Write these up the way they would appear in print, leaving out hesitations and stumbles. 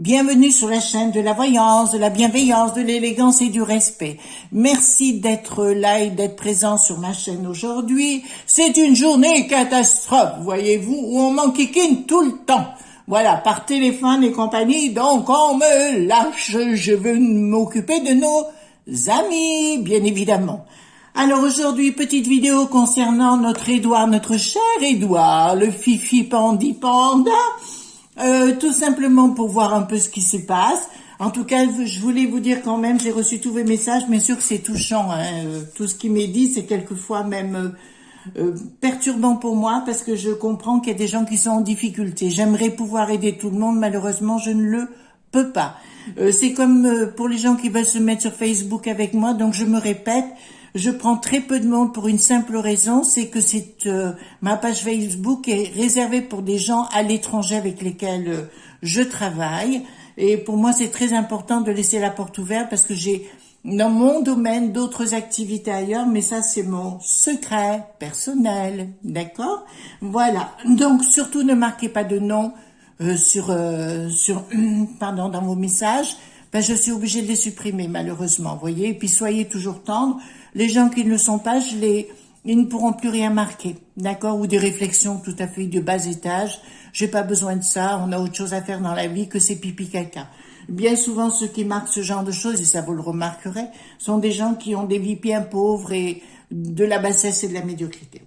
Bienvenue sur la chaîne de la voyance, de la bienveillance, de l'élégance et du respect. Merci d'être là et d'être présent sur ma chaîne aujourd'hui. C'est une journée catastrophe, voyez-vous, où on m'enquiquine tout le temps. Voilà, par téléphone et compagnie, donc on me lâche. Je veux m'occuper de nos amis, bien évidemment. Alors aujourd'hui, petite vidéo concernant notre Édouard, notre cher Édouard, le Fifi Pandi Panda. Tout simplement pour voir un peu ce qui se passe. En tout cas, je voulais vous dire quand même, j'ai reçu tous vos messages, bien sûr que c'est touchant. Tout ce qui m'est dit, c'est quelquefois même perturbant pour moi parce que je comprends qu'il y a des gens qui sont en difficulté. J'aimerais pouvoir aider tout le monde, malheureusement, je ne le peux pas. C'est comme pour les gens qui veulent se mettre sur Facebook avec moi, donc je me répète, je prends très peu de monde pour une simple raison, c'est que ma page Facebook est réservée pour des gens à l'étranger avec lesquels je travaille. Et pour moi, c'est très important de laisser la porte ouverte parce que j'ai dans mon domaine d'autres activités ailleurs, mais ça, c'est mon secret personnel, d'accord? Voilà. Donc, surtout, ne marquez pas de nom dans vos messages. Ben, je suis obligée de les supprimer, malheureusement, vous voyez. Et puis, soyez toujours tendres. Les gens qui ne le sont pas, ils ne pourront plus rien marquer, d'accord? Ou des réflexions tout à fait de bas étage. J'ai pas besoin de ça, on a autre chose à faire dans la vie que c'est pipi caca. Bien souvent, ceux qui marquent ce genre de choses, et ça vous le remarquerez, sont des gens qui ont des vies bien pauvres et de la bassesse et de la médiocrité.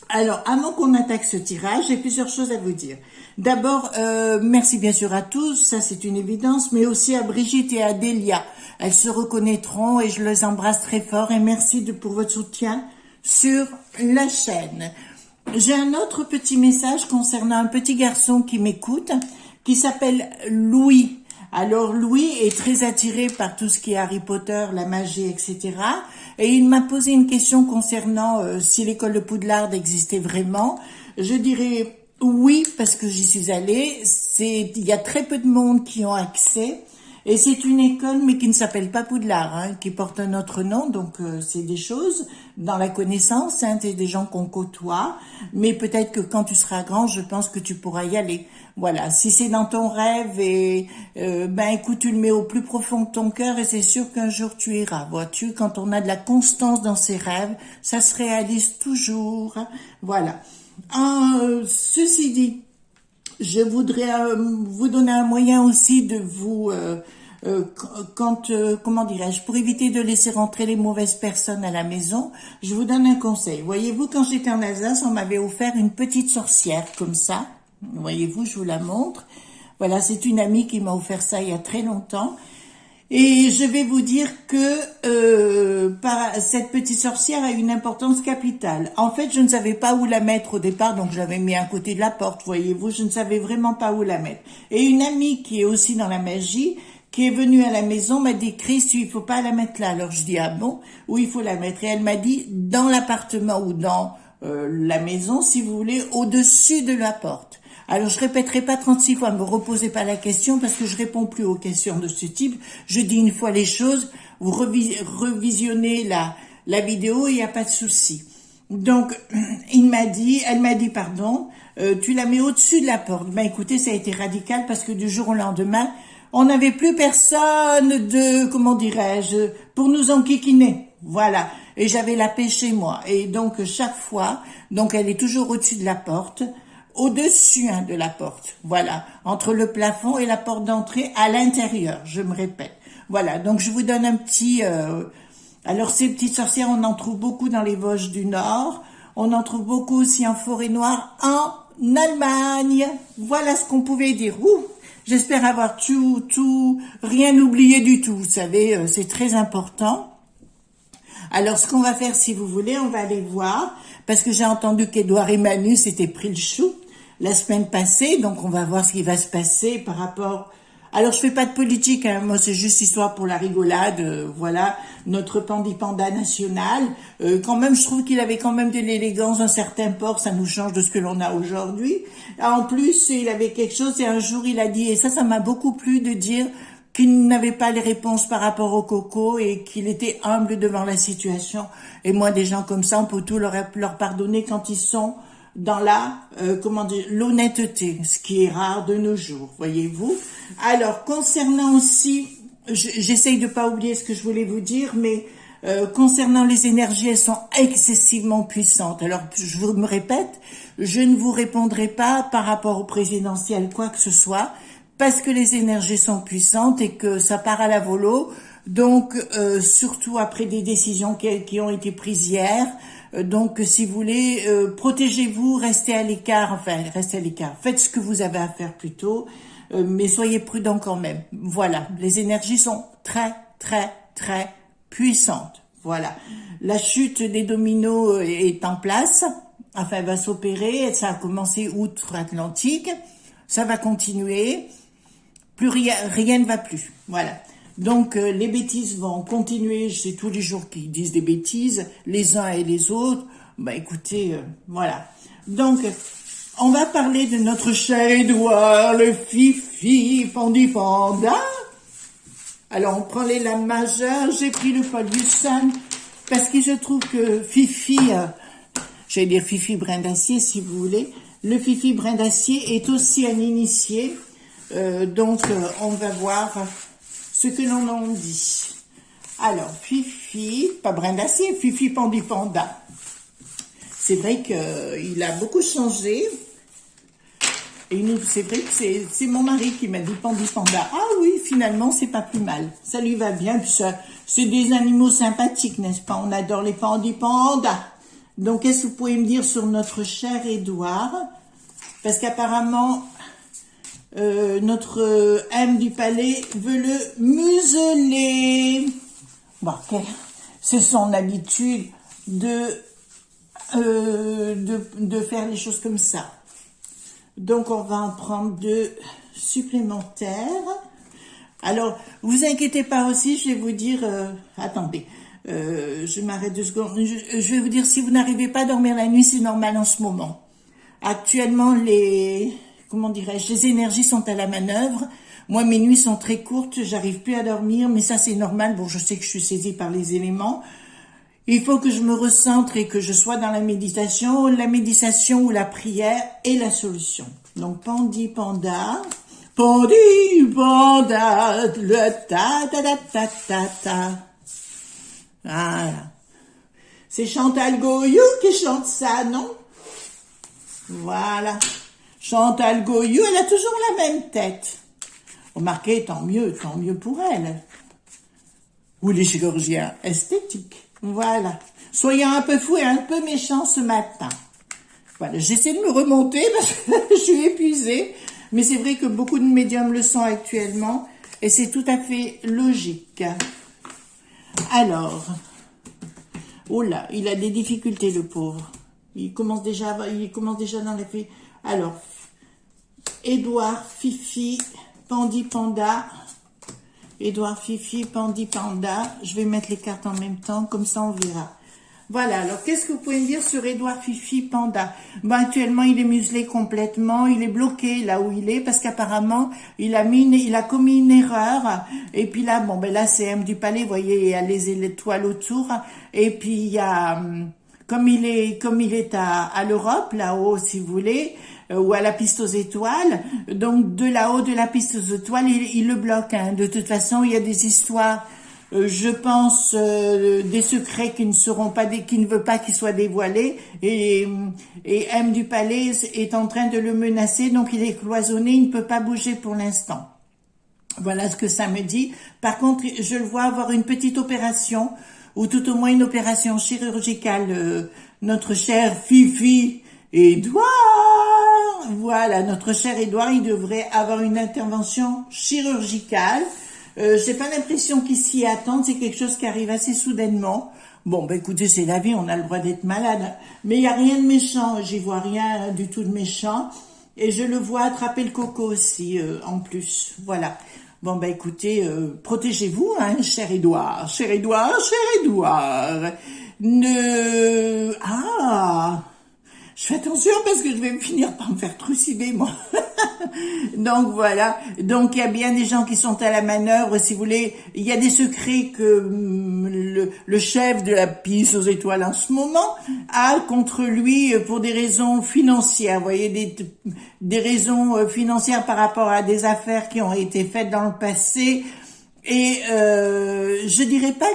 Alors, avant qu'on attaque ce tirage, j'ai plusieurs choses à vous dire. D'abord, merci bien sûr à tous, ça c'est une évidence, mais aussi à Brigitte et à Delia. Elles se reconnaîtront et je les embrasse très fort et merci pour votre soutien sur la chaîne. J'ai un autre petit message concernant un petit garçon qui m'écoute, qui s'appelle Louis. Alors Louis est très attiré par tout ce qui est Harry Potter, la magie, etc. Et il m'a posé une question concernant si l'école de Poudlard existait vraiment. Je dirais oui, parce que j'y suis allée. Il y a très peu de monde qui ont accès. Et c'est une école, mais qui ne s'appelle pas Poudlard, qui porte un autre nom. Donc, c'est des choses dans la connaissance, c'est des gens qu'on côtoie. Mais peut-être que quand tu seras grand, je pense que tu pourras y aller. Voilà, si c'est dans ton rêve, écoute, tu le mets au plus profond de ton cœur et c'est sûr qu'un jour tu iras. Vois-tu, quand on a de la constance dans ses rêves, ça se réalise toujours. Voilà. Ceci dit, je voudrais vous donner un moyen aussi de vous, comment dirais-je, pour éviter de laisser rentrer les mauvaises personnes à la maison, je vous donne un conseil. Voyez-vous, quand j'étais en Alsace, on m'avait offert une petite sorcière comme ça. Voyez-vous, je vous la montre. Voilà, c'est une amie qui m'a offert ça il y a très longtemps. Et je vais vous dire que cette petite sorcière a une importance capitale. En fait, je ne savais pas où la mettre au départ, donc j'avais mis à côté de la porte, voyez-vous, je ne savais vraiment pas où la mettre. Et une amie qui est aussi dans la magie, qui est venue à la maison, m'a dit « Chris, il faut pas la mettre là ». Alors je dis « Ah bon ? Où il faut la mettre ?» Et elle m'a dit « Dans l'appartement ou dans la maison, si vous voulez, au-dessus de la porte ». Alors, je répéterai pas 36 fois, me reposez pas la question parce que je réponds plus aux questions de ce type. Je dis une fois les choses, vous revisionnez la vidéo, il n'y a pas de souci. Donc, elle m'a dit, tu la mets au-dessus de la porte. Ben, écoutez, ça a été radical parce que du jour au lendemain, on n'avait plus personne comment dirais-je, pour nous enquiquiner. Voilà. Et j'avais la paix chez moi. Et donc, chaque fois, donc elle est toujours au-dessus de la porte. Au-dessus de la porte, voilà, entre le plafond et la porte d'entrée à l'intérieur, je me répète. Voilà, donc je vous donne un petit... Alors ces petites sorcières, on en trouve beaucoup dans les Vosges du Nord, on en trouve beaucoup aussi en Forêt-Noire, en Allemagne. Voilà ce qu'on pouvait dire. J'espère avoir rien oublié du tout, vous savez, c'est très important. Alors, ce qu'on va faire, si vous voulez, on va aller voir, parce que j'ai entendu qu'Édouard et Manu s'étaient pris le chou la semaine passée, donc on va voir ce qui va se passer par rapport... Alors, je fais pas de politique, moi c'est juste histoire pour la rigolade, voilà, notre Pandi Panda national. Quand même, je trouve qu'il avait quand même de l'élégance, un certain port, ça nous change de ce que l'on a aujourd'hui. En plus, il avait quelque chose, et un jour il a dit, et ça m'a beaucoup plu de dire... qu'il n'avait pas les réponses par rapport au coco et qu'il était humble devant la situation. Et moi, des gens comme ça, on peut tout leur pardonner quand ils sont dans la, comment dire, l'honnêteté, ce qui est rare de nos jours, voyez-vous. Alors, concernant aussi, j'essaye de pas oublier ce que je voulais vous dire, mais concernant les énergies, elles sont excessivement puissantes. Alors, je me répète, je ne vous répondrai pas par rapport au présidentiel, quoi que ce soit, parce que les énergies sont puissantes et que ça part à la volo. Donc, surtout après des décisions qui ont été prises hier. Donc, si vous voulez, protégez-vous, restez à l'écart, enfin, restez à l'écart. Faites ce que vous avez à faire plutôt, mais soyez prudents quand même. Voilà, les énergies sont très, très, très puissante. Voilà. La chute des dominos est en place. Enfin, elle va s'opérer. Ça a commencé outre-Atlantique. Ça va continuer. Plus rien ne va plus. Voilà. Donc, les bêtises vont continuer. C'est tous les jours qu'ils disent des bêtises, les uns et les autres. Bah, écoutez, voilà. Donc, on va parler de notre cher Édouard, le Fifi, Pandi Panda. Alors, on prend les lames majeures. J'ai pris le Paul-Hudson parce que je trouve que Fifi, j'allais dire Fifi brin d'acier si vous voulez, le Fifi brin d'acier est aussi un initié. Donc, on va voir ce que l'on en dit. Alors, Fifi, pas brin d'acier, Fifi Pandi Panda. C'est vrai qu'il a beaucoup changé. Et c'est vrai que c'est mon mari qui m'a dit Pandi Panda. Ah oui, finalement, c'est pas plus mal. Ça lui va bien. Puis c'est des animaux sympathiques, n'est-ce pas? On adore les Pandi Panda. Donc, qu'est-ce que vous pouvez me dire sur notre cher Édouard? Parce qu'apparemment, notre M du palais veut le museler. Bon, ok. C'est son habitude de faire les choses comme ça. Donc, on va en prendre 2 supplémentaires. Alors, vous inquiétez pas aussi, je vais vous dire... attendez, je m'arrête 2 secondes. Je vais vous dire, si vous n'arrivez pas à dormir la nuit, c'est normal en ce moment. Actuellement, comment dirais-je, les énergies sont à la manœuvre. Moi, mes nuits sont très courtes, j'arrive plus à dormir, mais ça, c'est normal. Bon, je sais que je suis saisie par les éléments. Il faut que je me recentre et que je sois dans la méditation ou la prière est la solution. Donc, Pandi Panda, Pandi Panda, le ta ta ta ta ta ta. Voilà. C'est Chantal Goyou qui chante ça, non? Voilà. Chantal Goyou, elle a toujours la même tête. Remarquez, tant mieux pour elle. Ou les chirurgiens esthétiques. Voilà. Soyons un peu fous et un peu méchants ce matin. Voilà, j'essaie de me remonter parce que je suis épuisée. Mais c'est vrai que beaucoup de médiums le sont actuellement. Et c'est tout à fait logique. Alors. Oh là, il a des difficultés, le pauvre. Il commence déjà dans les faits. Alors. Édouard, Fifi, Pandi Panda. Édouard, Fifi, Pandi Panda. Je vais mettre les cartes en même temps, comme ça on verra. Voilà, alors qu'est-ce que vous pouvez me dire sur Édouard, Fifi, Panda? Ben, actuellement, il est muselé complètement, il est bloqué là où il est, parce qu'apparemment, il a commis une erreur, et puis là, bon, ben là, c'est M du palais, vous voyez, il y a les étoiles autour, et puis il y a, comme il est à l'Europe, là-haut, si vous voulez, ou à la piste aux étoiles, donc de là-haut de la piste aux étoiles, il le bloque, hein. De toute façon, il y a des histoires, je pense, des secrets qui ne veut pas qu'ils soient dévoilés, et M du palais est en train de le menacer, donc il est cloisonné, il ne peut pas bouger pour l'instant. Voilà ce que ça me dit. Par contre, je le vois avoir une petite opération, ou tout au moins une opération chirurgicale, notre cher Fifi Édouard. Voilà, notre cher Édouard, il devrait avoir une intervention chirurgicale. J'ai pas l'impression qu'il s'y attende, c'est quelque chose qui arrive assez soudainement. Bon, ben écoutez, c'est la vie, on a le droit d'être malade. Mais il n'y a rien de méchant, j'y vois rien du tout de méchant. Et je le vois attraper le coco aussi, en plus. Voilà. Bon, ben écoutez, protégez-vous, hein, cher Édouard. Cher Édouard, cher Édouard. Ah, je fais attention parce que je vais me finir par me faire trucider, moi. Donc voilà, donc il y a bien des gens qui sont à la manœuvre, si vous voulez, il y a des secrets que le chef de la piste aux étoiles en ce moment a contre lui pour des raisons financières, vous voyez, des raisons financières par rapport à des affaires qui ont été faites dans le passé. Et je dirais pas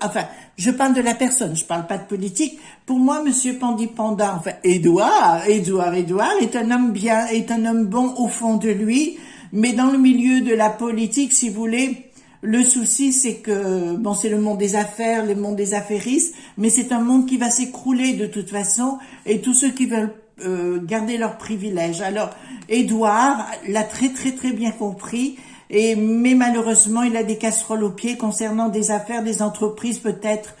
enfin, je parle de la personne, je parle pas de politique. Pour moi, Monsieur Pandipanda, enfin Édouard est un homme bien, est un homme bon au fond de lui, mais dans le milieu de la politique, si vous voulez, le souci c'est que bon, c'est le monde des affaires, le monde des affairistes, mais c'est un monde qui va s'écrouler de toute façon, et tous ceux qui veulent garder leurs privilèges. Alors, Édouard l'a très bien compris. Mais malheureusement, il a des casseroles aux pieds concernant des affaires, des entreprises peut-être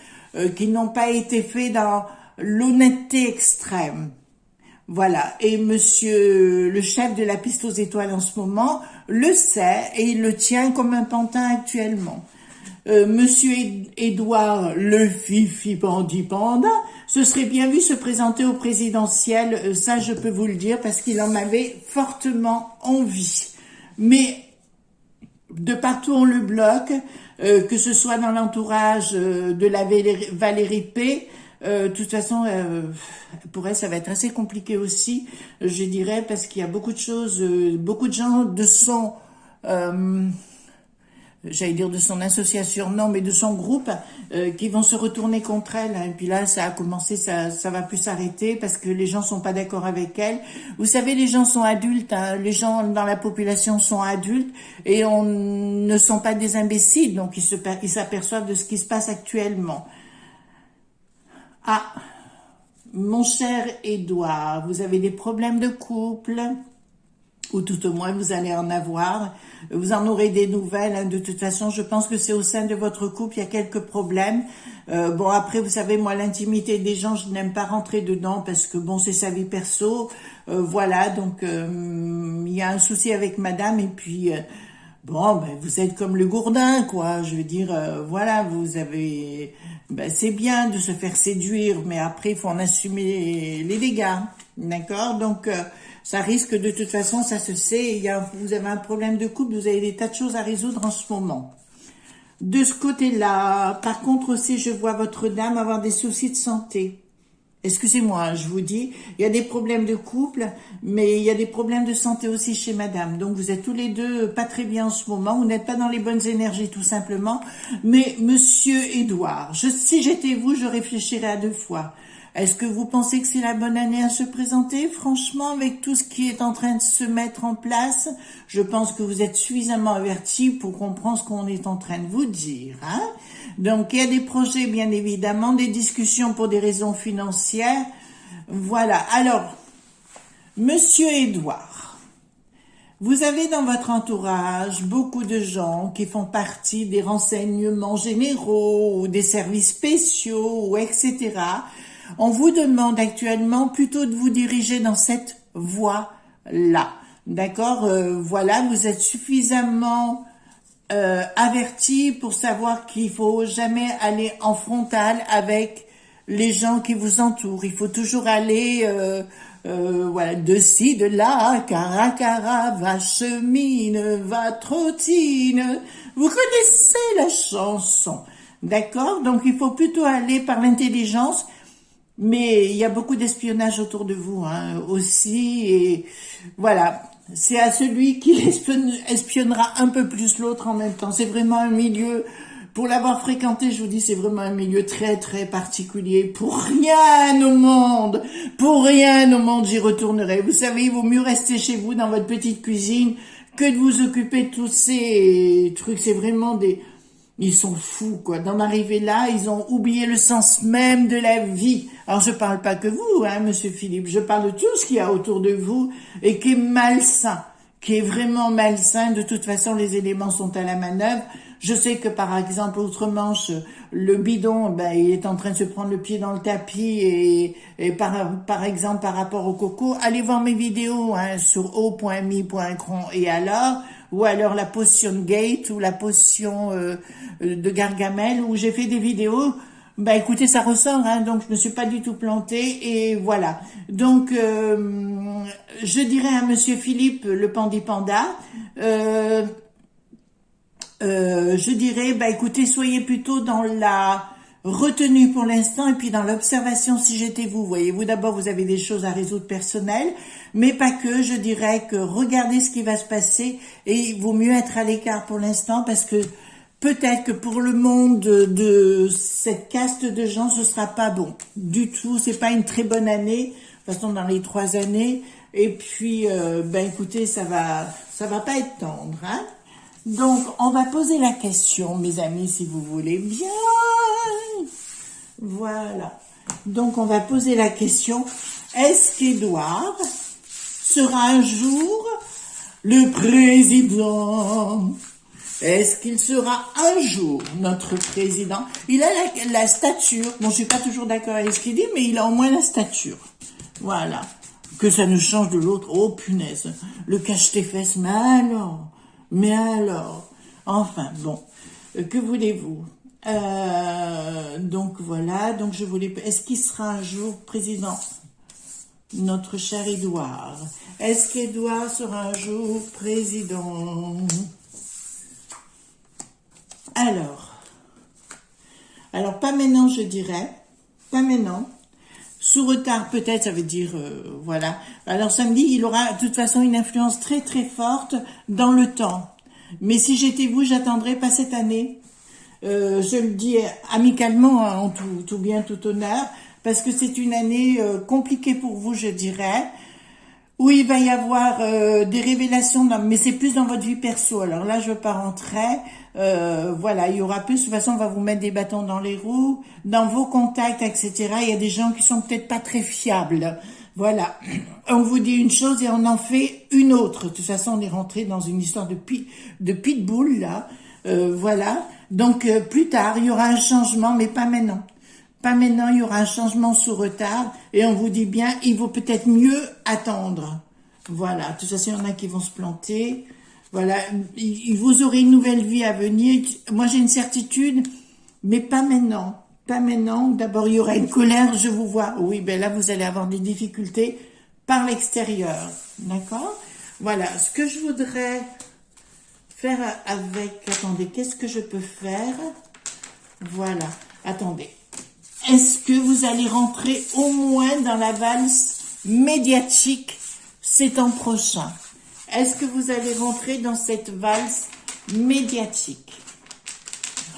qui n'ont pas été faites dans l'honnêteté extrême. Voilà. Et monsieur le chef de la piste aux étoiles en ce moment le sait et il le tient comme un pantin actuellement. Monsieur Édouard le Fifi Pandipanda se serait bien vu se présenter au présidentiel, ça je peux vous le dire parce qu'il en avait fortement envie. Mais de partout on le bloque, que ce soit dans l'entourage de la Valérie P. De toute façon, pour elle, ça va être assez compliqué aussi, je dirais, parce qu'il y a beaucoup de choses, beaucoup de gens de son, j'allais dire de son association, non, mais de son groupe, qui vont se retourner contre elle. Et puis là, ça a commencé, ça va plus s'arrêter parce que les gens sont pas d'accord avec elle. Vous savez, les gens sont adultes, hein, les gens dans la population sont adultes et on ne sont pas des imbéciles, donc ils s'aperçoivent de ce qui se passe actuellement. Ah, mon cher Édouard, vous avez des problèmes de couple, ou tout au moins vous allez en avoir, vous en aurez des nouvelles, hein. De toute façon je pense que c'est au sein de votre couple, il y a quelques problèmes. Bon après vous savez, moi l'intimité des gens je n'aime pas rentrer dedans parce que bon c'est sa vie perso, voilà, donc il y a un souci avec madame et puis bon ben vous êtes comme le gourdin quoi, je veux dire voilà, vous avez, ben, c'est bien de se faire séduire mais après il faut en assumer les dégâts, d'accord, donc ça risque de toute façon, ça se sait, vous avez un problème de couple, vous avez des tas de choses à résoudre en ce moment. De ce côté-là, par contre aussi, je vois votre dame avoir des soucis de santé. Excusez-moi, hein, je vous dis, il y a des problèmes de couple, mais il y a des problèmes de santé aussi chez madame. Donc vous êtes tous les deux pas très bien en ce moment, vous n'êtes pas dans les bonnes énergies tout simplement. Mais monsieur Édouard, si j'étais vous, je réfléchirais à 2 fois. Est-ce que vous pensez que c'est la bonne année à se présenter? Franchement, avec tout ce qui est en train de se mettre en place, je pense que vous êtes suffisamment averti pour comprendre ce qu'on est en train de vous dire, hein? Donc, il y a des projets, bien évidemment, des discussions pour des raisons financières. Voilà. Alors, monsieur Édouard, vous avez dans votre entourage beaucoup de gens qui font partie des renseignements généraux ou des services spéciaux, ou etc. On vous demande actuellement plutôt de vous diriger dans cette voie-là. D'accord, voilà, vous êtes suffisamment averti pour savoir qu'il faut jamais aller en frontal avec les gens qui vous entourent. Il faut toujours aller voilà, de ci, de là, cara, va chemine, va trottine. Vous connaissez la chanson, d'accord? Donc il faut plutôt aller par l'intelligence. Mais il y a beaucoup d'espionnage autour de vous hein, aussi, et voilà, c'est à celui qui espionnera un peu plus l'autre en même temps. C'est vraiment un milieu, pour l'avoir fréquenté, je vous dis, c'est vraiment un milieu très particulier. Pour rien au monde, j'y retournerai. Vous savez, il vaut mieux rester chez vous dans votre petite cuisine que de vous occuper de tous ces trucs. C'est vraiment ils sont fous, quoi. D'en arriver là, ils ont oublié le sens même de la vie. Alors, je parle pas que vous, hein, monsieur Philippe. Je parle de tout ce qu'il y a autour de vous et qui est malsain, qui est vraiment malsain. De toute façon, les éléments sont à la manœuvre. Je sais que, par exemple, outre-Manche, le bidon, ben, il est en train de se prendre le pied dans le tapis et par exemple, par rapport au coco, allez voir mes vidéos, hein, sur o.mi.cron et alors, ou alors la potion Gate ou la potion de Gargamel où j'ai fait des vidéos. Bah écoutez, ça ressort, hein, donc je me suis pas du tout plantée et voilà. Donc je dirais à Monsieur Philippe, le Pandi Panda, je dirais, bah écoutez, soyez plutôt dans la retenue pour l'instant et puis dans l'observation si j'étais vous. Voyez-vous, d'abord vous avez des choses à résoudre personnelles, mais pas que. Je dirais que regardez ce qui va se passer et il vaut mieux être à l'écart pour l'instant parce que peut-être que pour le monde de cette caste de gens, ce sera pas bon du tout. C'est pas une très bonne année. De toute façon, dans les 3 années. Et puis, ben écoutez, ça va pas être tendre, hein. Donc, on va poser la question, mes amis, si vous voulez bien. Voilà. Donc, on va poser la question. Est-ce qu'Édouard sera un jour le président? Est-ce qu'il sera un jour notre président? Il a la stature. Bon, je suis pas toujours d'accord avec ce qu'il dit, mais il a au moins la stature. Voilà. Que ça nous change de l'autre. Oh, punaise. Le cache tes fesses. Mais alors. Enfin, bon. Que voulez-vous? Donc, voilà. Donc, je voulais... Est-ce qu'il sera un jour président? Notre cher Édouard. Est-ce qu'Édouard sera un jour président? Alors pas maintenant, je dirais, pas maintenant. Sous retard, peut-être, ça veut dire, voilà. Alors samedi, il aura de toute façon une influence très très forte dans le temps. Mais si j'étais vous, j'attendrais pas cette année. Je le dis amicalement, hein, en tout bien, tout honneur, parce que c'est une année compliquée pour vous, je dirais. Où il va y avoir des révélations, mais c'est plus dans votre vie perso. Alors là, je veux pas rentrer. Voilà, il y aura plus. De toute façon, on va vous mettre des bâtons dans les roues, dans vos contacts, etc. Il y a des gens qui sont peut-être pas très fiables. Voilà, on vous dit une chose et on en fait une autre. De toute façon, on est rentré dans une histoire de pitbull là. Voilà. Donc plus tard, il y aura un changement, mais pas maintenant. Pas maintenant, il y aura un changement sous retard et on vous dit bien, il vaut peut-être mieux attendre. Voilà, de toute façon, il y en a qui vont se planter. Voilà, vous aurez une nouvelle vie à venir. Moi, j'ai une certitude, mais pas maintenant. Pas maintenant. D'abord, il y aura une colère, je vous vois. Oui, ben là, vous allez avoir des difficultés par l'extérieur. D'accord? Voilà, ce que je voudrais faire avec... Attendez, qu'est-ce que je peux faire? Voilà, attendez. Est-ce que vous allez rentrer au moins dans la valse médiatique ces temps prochains? Est-ce que vous allez rentrer dans cette valse médiatique?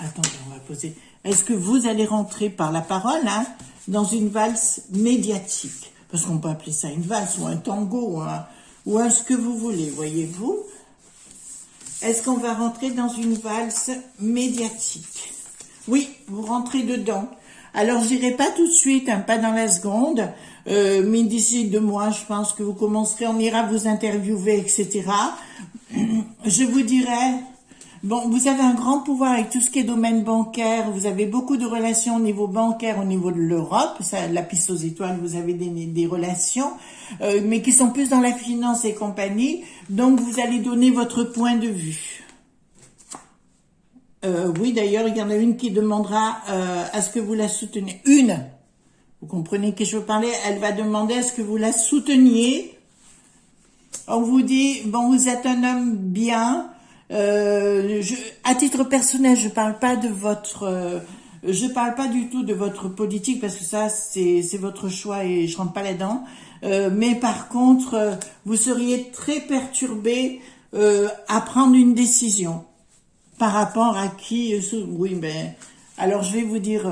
Attendez, on va poser. Est-ce que vous allez rentrer par la parole, hein, dans une valse médiatique? Parce qu'on peut appeler ça une valse ou un tango, ou un ce que vous voulez, voyez-vous? Est-ce qu'on va rentrer dans une valse médiatique? Oui, vous rentrez dedans. Alors, j'irai pas tout de suite, hein, pas dans la seconde, mais d'ici 2 mois, je pense que vous commencerez, on ira vous interviewer, etc. Je vous dirais, bon, vous avez un grand pouvoir avec tout ce qui est domaine bancaire, vous avez beaucoup de relations au niveau bancaire, au niveau de l'Europe, ça, la piste aux étoiles, vous avez des relations, mais qui sont plus dans la finance et compagnie, donc vous allez donner votre point de vue. Oui, d'ailleurs, il y en a une qui demandera à ce que vous la souteniez. Une, vous comprenez que je veux parler, elle va demander à ce que vous la souteniez. On vous dit, bon, vous êtes un homme bien. À titre personnel, je parle pas de votre... je parle pas du tout de votre politique parce que ça, c'est votre choix et je rentre pas là-dedans. Mais par contre, vous seriez très perturbé à prendre une décision. Par rapport à qui? Oui, ben, alors je vais vous dire,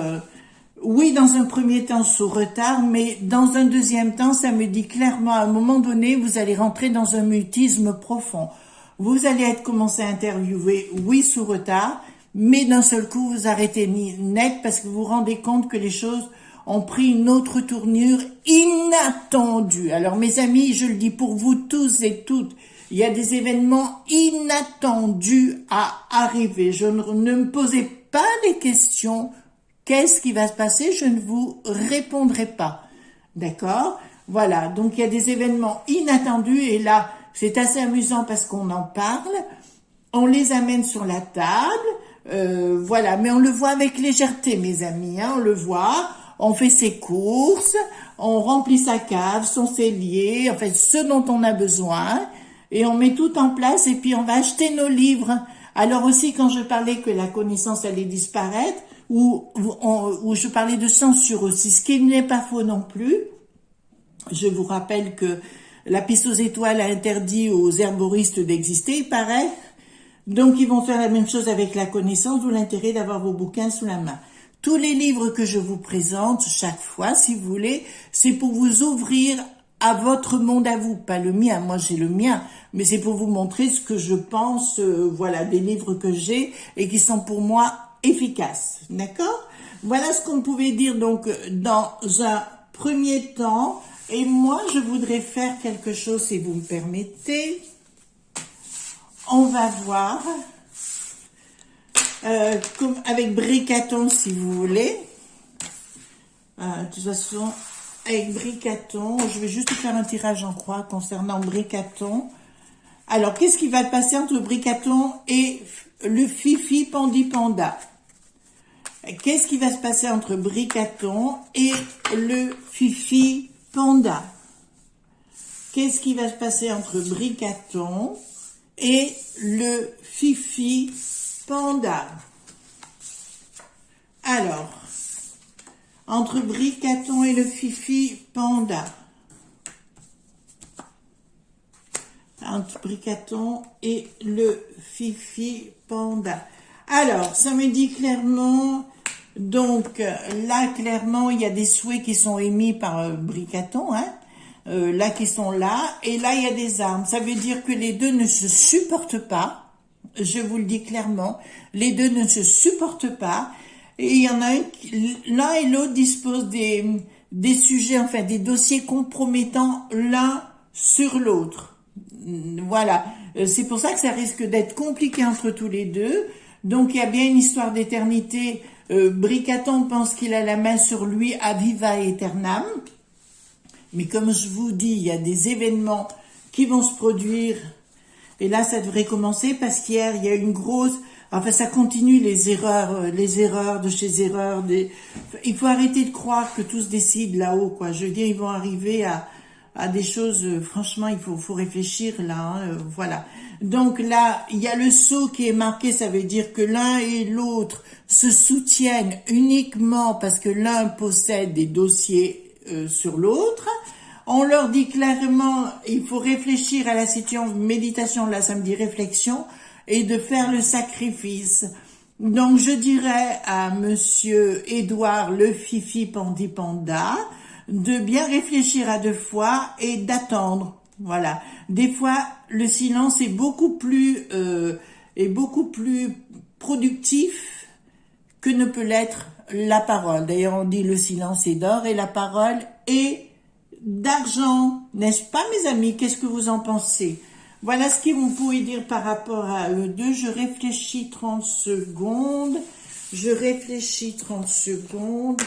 oui, dans un premier temps sous retard, mais dans un deuxième temps, ça me dit clairement, à un moment donné, vous allez rentrer dans un mutisme profond. Vous allez être commencé à interviewer, oui, sous retard, mais d'un seul coup, vous arrêtez net parce que vous vous rendez compte que les choses ont pris une autre tournure inattendue. Alors, mes amis, je le dis pour vous tous et toutes, il y a des événements inattendus à arriver. Je ne me posez pas les questions. Qu'est-ce qui va se passer? Je ne vous répondrai pas. D'accord? Voilà. Donc, il y a des événements inattendus. Et là, c'est assez amusant parce qu'on en parle. On les amène sur la table. Voilà, mais on le voit avec légèreté, mes amis, hein, on le voit, on fait ses courses, on remplit sa cave, son cellier, en fait, ce dont on a besoin, et on met tout en place, et puis on va acheter nos livres. Alors aussi, quand je parlais que la connaissance allait disparaître, ou je parlais de censure aussi, ce qui n'est pas faux non plus. Je vous rappelle que la piste aux étoiles a interdit aux herboristes d'exister, il paraît. Donc, ils vont faire la même chose avec la connaissance, d'où l'intérêt d'avoir vos bouquins sous la main. Tous les livres que je vous présente chaque fois, si vous voulez, c'est pour vous ouvrir à votre monde à vous, pas le mien. Moi, j'ai le mien, mais c'est pour vous montrer ce que je pense, voilà, des livres que j'ai et qui sont pour moi efficaces. D'accord? Voilà ce qu'on pouvait dire donc dans un premier temps. Et moi, je voudrais faire quelque chose, si vous me permettez. On va voir, comme avec Bricaton, si vous voulez. De toute façon, avec Bricaton, je vais juste faire un tirage en croix concernant Bricaton. Alors, qu'est-ce qui va passer entre Bricaton et le Fifi Pandi Panda? Qu'est-ce qui va se passer entre Bricaton et le Fifi Panda? Qu'est-ce qui va se passer entre Bricaton et le Fifi Panda? Alors, entre Bricaton et le Fifi Panda. Entre Bricaton et le Fifi Panda. Alors, ça me dit clairement, donc là, clairement, il y a des souhaits qui sont émis par Bricaton, hein, là, qui sont là, et là, il y a des armes. Ça veut dire que les deux ne se supportent pas, je vous le dis clairement, les deux ne se supportent pas, et il y en a un, l'un et l'autre disposent des sujets, enfin, des dossiers compromettants l'un sur l'autre. Voilà, c'est pour ça que ça risque d'être compliqué entre tous les deux. Donc, il y a bien une histoire d'éternité. Bricaton pense qu'il a la main sur lui à viva aeternam. Mais comme je vous dis, il y a des événements qui vont se produire. Et là, ça devrait commencer parce qu'hier, il y a une grosse... Enfin, ça continue les erreurs de chez erreurs. Il faut arrêter de croire que tout se décide là-haut, quoi. Je veux dire, ils vont arriver à des choses, franchement, il faut réfléchir là, hein, voilà. Donc là, il y a le sceau qui est marqué, ça veut dire que l'un et l'autre se soutiennent uniquement parce que l'un possède des dossiers sur l'autre. On leur dit clairement, il faut réfléchir à la situation, méditation, là ça me dit réflexion, et de faire le sacrifice. Donc je dirais à monsieur Édouard le Fifi Pandi Panda de bien réfléchir à deux fois et d'attendre. Voilà. Des fois, le silence est beaucoup plus productif que ne peut l'être la parole. D'ailleurs, on dit le silence est d'or et la parole est d'argent. N'est-ce pas, mes amis? Qu'est-ce que vous en pensez? Voilà ce que vous pouvez dire par rapport à eux deux. Je réfléchis 30 secondes. Je réfléchis 30 secondes.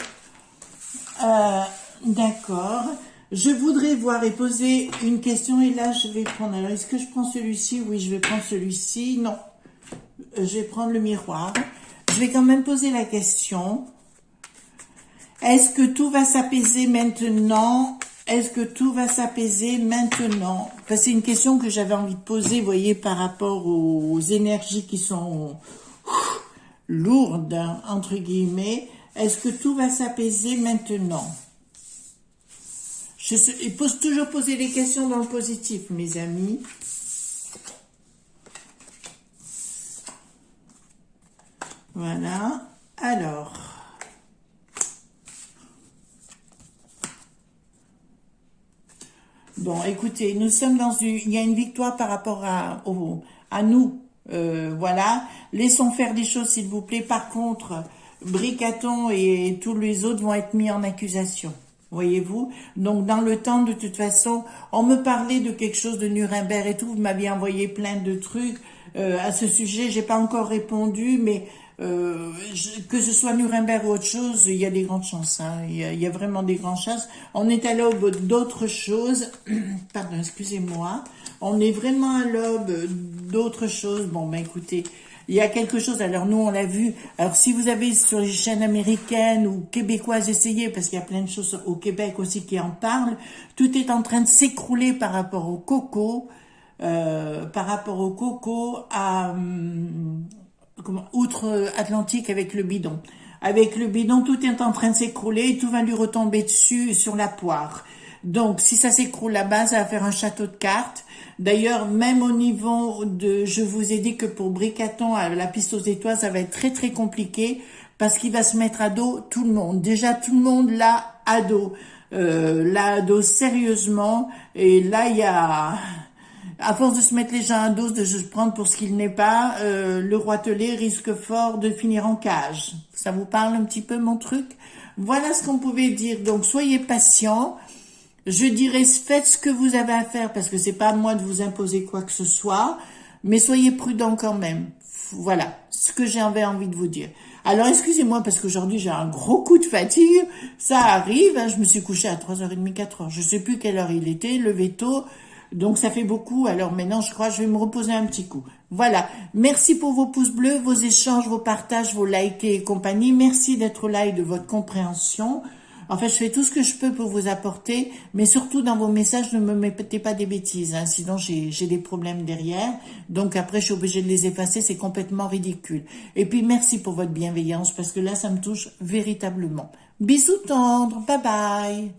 D'accord. Je voudrais voir et poser une question. Et là, je vais prendre... Alors, est-ce que je prends celui-ci? Oui, je vais prendre celui-ci. Non. Je vais prendre le miroir. Je vais quand même poser la question. Est-ce que tout va s'apaiser maintenant? Est-ce que tout va s'apaiser maintenant? Enfin, c'est une question que j'avais envie de poser, vous voyez, par rapport aux énergies qui sont lourdes, hein, entre guillemets. Est-ce que tout va s'apaiser maintenant? Il faut toujours poser les questions dans le positif, mes amis. Voilà. Alors... Bon, écoutez, nous sommes il y a une victoire par rapport à nous, voilà. Laissons faire des choses, s'il vous plaît. Par contre, Bricaton et tous les autres vont être mis en accusation, voyez-vous. Donc, dans le temps, de toute façon, on me parlait de quelque chose de Nuremberg et tout. Vous m'aviez envoyé plein de trucs à ce sujet. J'ai pas encore répondu, mais que ce soit Nuremberg ou autre chose, il y a des grandes chances, hein. Il y a vraiment des grandes chances. On est à l'aube d'autres choses. Pardon, excusez-moi. On est vraiment à l'aube d'autres choses. Bon, ben écoutez, Il y a quelque chose, alors nous on l'a vu, alors si vous avez sur les chaînes américaines ou québécoises, essayez, parce qu'il y a plein de choses au Québec aussi qui en parlent, tout est en train de s'écrouler par rapport au coco, outre-Atlantique avec le bidon. Avec le bidon, tout est en train de s'écrouler et tout va lui retomber dessus sur la poire. Donc, si ça s'écroule là-bas, ça va faire un château de cartes. D'ailleurs, même au niveau de, je vous ai dit que pour Bricaton, à la piste aux étoiles, ça va être très très compliqué parce qu'il va se mettre à dos tout le monde. Déjà, tout le monde l'a à dos. L'a à dos sérieusement. Et là, il y a, à force de se mettre les gens à dos, de se prendre pour ce qu'il n'est pas, le roitelet risque fort de finir en cage. Ça vous parle un petit peu, mon truc? Voilà ce qu'on pouvait dire. Donc, soyez patients. Je dirais, faites ce que vous avez à faire parce que c'est pas à moi de vous imposer quoi que ce soit, mais soyez prudents quand même. Voilà ce que j'avais envie de vous dire. Alors, excusez-moi parce qu'aujourd'hui j'ai un gros coup de fatigue. Ça arrive, hein, je me suis couchée à 3h30, 4h. Je sais plus quelle heure il était, levé tôt. Donc ça fait beaucoup. Alors maintenant, je crois que je vais me reposer un petit coup. Voilà. Merci pour vos pouces bleus, vos échanges, vos partages, vos likes et compagnie. Merci d'être là et de votre compréhension. En fait, je fais tout ce que je peux pour vous apporter, mais surtout dans vos messages, ne me mettez pas des bêtises, hein, sinon j'ai des problèmes derrière. Donc après, je suis obligée de les effacer, c'est complètement ridicule. Et puis merci pour votre bienveillance, parce que là, ça me touche véritablement. Bisous tendres, bye bye.